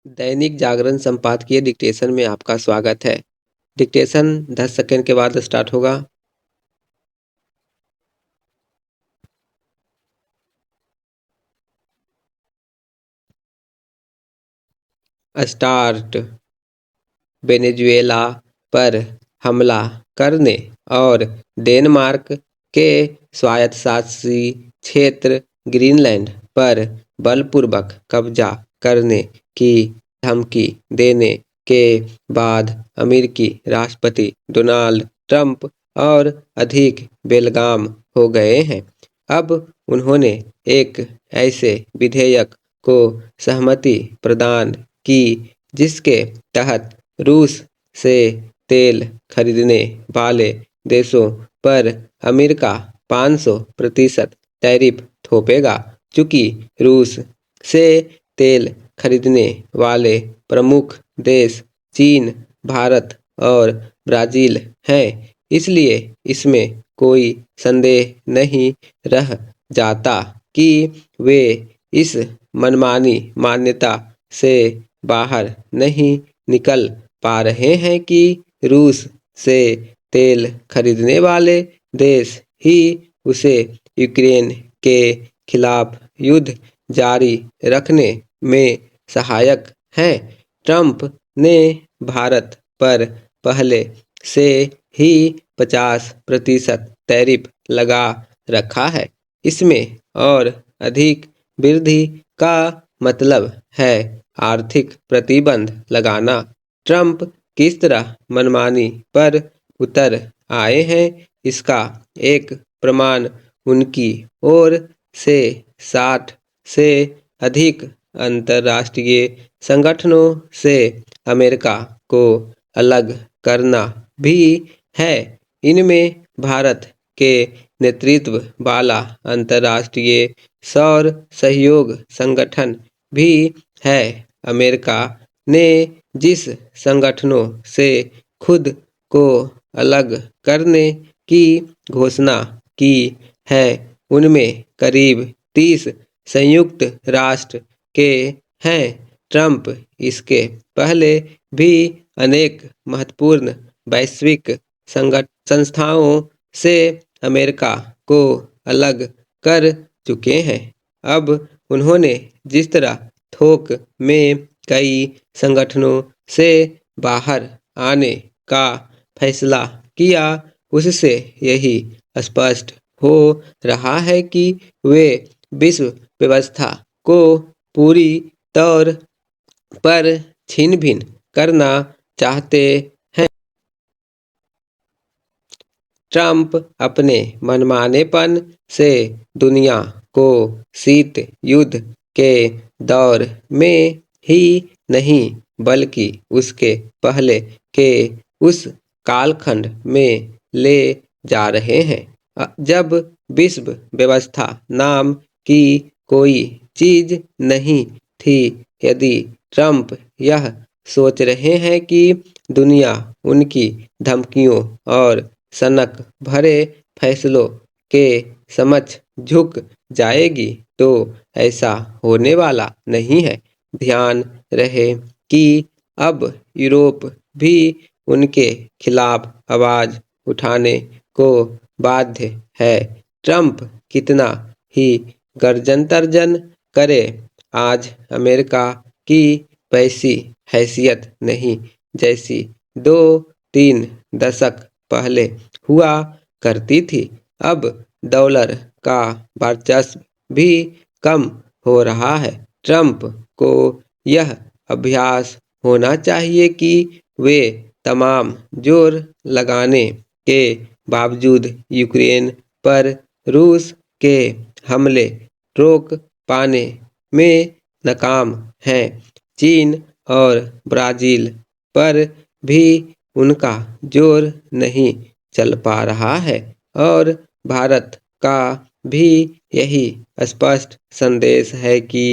दैनिक जागरण संपादकीय डिक्टेशन में आपका स्वागत है। डिक्टेशन 10 सेकंड के बाद स्टार्ट होगा। स्टार्ट। वेनेजुएला पर हमला करने और डेनमार्क के स्वायत्तशासी क्षेत्र ग्रीनलैंड पर बलपूर्वक कब्जा करने की धमकी देने के बाद अमेरिकी राष्ट्रपति डोनाल्ड ट्रंप और अधिक बेलगाम हो गए हैं। अब उन्होंने एक ऐसे विधेयक को सहमति प्रदान की जिसके तहत रूस से तेल खरीदने वाले देशों पर अमेरिका 500% टैरिफ थोपेगा। चूंकि रूस से तेल खरीदने वाले प्रमुख देश चीन, भारत और ब्राज़ील हैं, इसलिए इसमें कोई संदेह नहीं रह जाता कि वे इस मनमानी मान्यता से बाहर नहीं निकल पा रहे हैं कि रूस से तेल खरीदने वाले देश ही उसे यूक्रेन के खिलाफ युद्ध जारी रखने में सहायक हैं। ट्रंप ने भारत पर पहले से ही 50% टैरिफ लगा रखा है। इसमें और अधिक वृद्धि का मतलब है आर्थिक प्रतिबंध लगाना। ट्रंप किस तरह मनमानी पर उतर आए हैं, इसका एक प्रमाण उनकी ओर से 60 से अधिक अंतर्राष्ट्रीय संगठनों से अमेरिका को अलग करना भी है। इनमें भारत के नेतृत्व वाला अंतर्राष्ट्रीय सौर सहयोग संगठन भी है। अमेरिका ने जिस संगठनों से खुद को अलग करने की घोषणा की है, उनमें करीब 30 संयुक्त राष्ट्र के हैं। ट्रंप इसके पहले भी अनेक महत्वपूर्ण वैश्विक संस्थाओं से अमेरिका को अलग कर चुके हैं। अब उन्होंने जिस तरह थोक में कई संगठनों से बाहर आने का फैसला किया, उससे यही स्पष्ट हो रहा है कि वे विश्व व्यवस्था को पूरी तौर पर छीन भिन करना चाहते हैं। ट्रंप अपने मनमानेपन से दुनिया को शीत युद्ध के दौर में ही नहीं बल्कि उसके पहले के उस कालखंड में ले जा रहे हैं जब विश्व व्यवस्था नाम की कोई चीज नहीं थी। यदि ट्रंप यह सोच रहे हैं कि दुनिया उनकी धमकियों और सनक भरे फैसलों के समक्ष झुक जाएगी, तो ऐसा होने वाला नहीं है। ध्यान रहे कि अब यूरोप भी उनके खिलाफ आवाज उठाने को बाध्य है। ट्रंप कितना ही गर्जन तर्जन करे, आज अमेरिका की वैसी हैसियत नहीं जैसी 2-3 दशक पहले हुआ करती थी। अब डॉलर का वर्चस्व भी कम हो रहा है। ट्रंप को यह अभ्यास होना चाहिए कि वे तमाम जोर लगाने के बावजूद यूक्रेन पर रूस के हमले रोक पाने में नाकाम हैं। चीन और ब्राज़ील पर भी उनका जोर नहीं चल पा रहा है और भारत का भी यही स्पष्ट संदेश है कि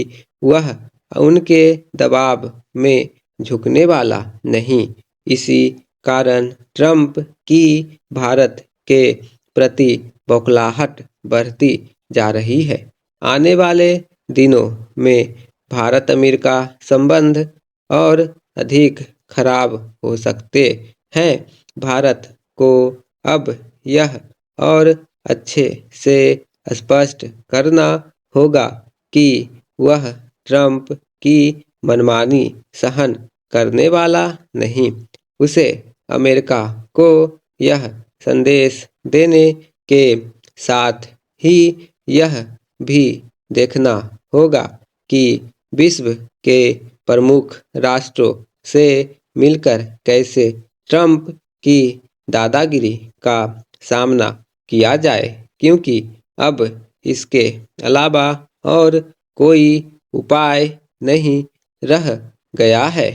वह उनके दबाव में झुकने वाला नहीं। इसी कारण ट्रंप की भारत के प्रति बौखलाहट बढ़ती जा रही है। आने वाले दिनों में भारत अमेरिका संबंध और अधिक खराब हो सकते हैं। भारत को अब यह और अच्छे से स्पष्ट करना होगा कि वह ट्रंप की मनमानी सहन करने वाला नहीं। उसे अमेरिका को यह संदेश देने के साथ ही यह भी देखना होगा कि विश्व के प्रमुख राष्ट्रों से मिलकर कैसे ट्रंप की दादागिरी का सामना किया जाए, क्योंकि अब इसके अलावा और कोई उपाय नहीं रह गया है।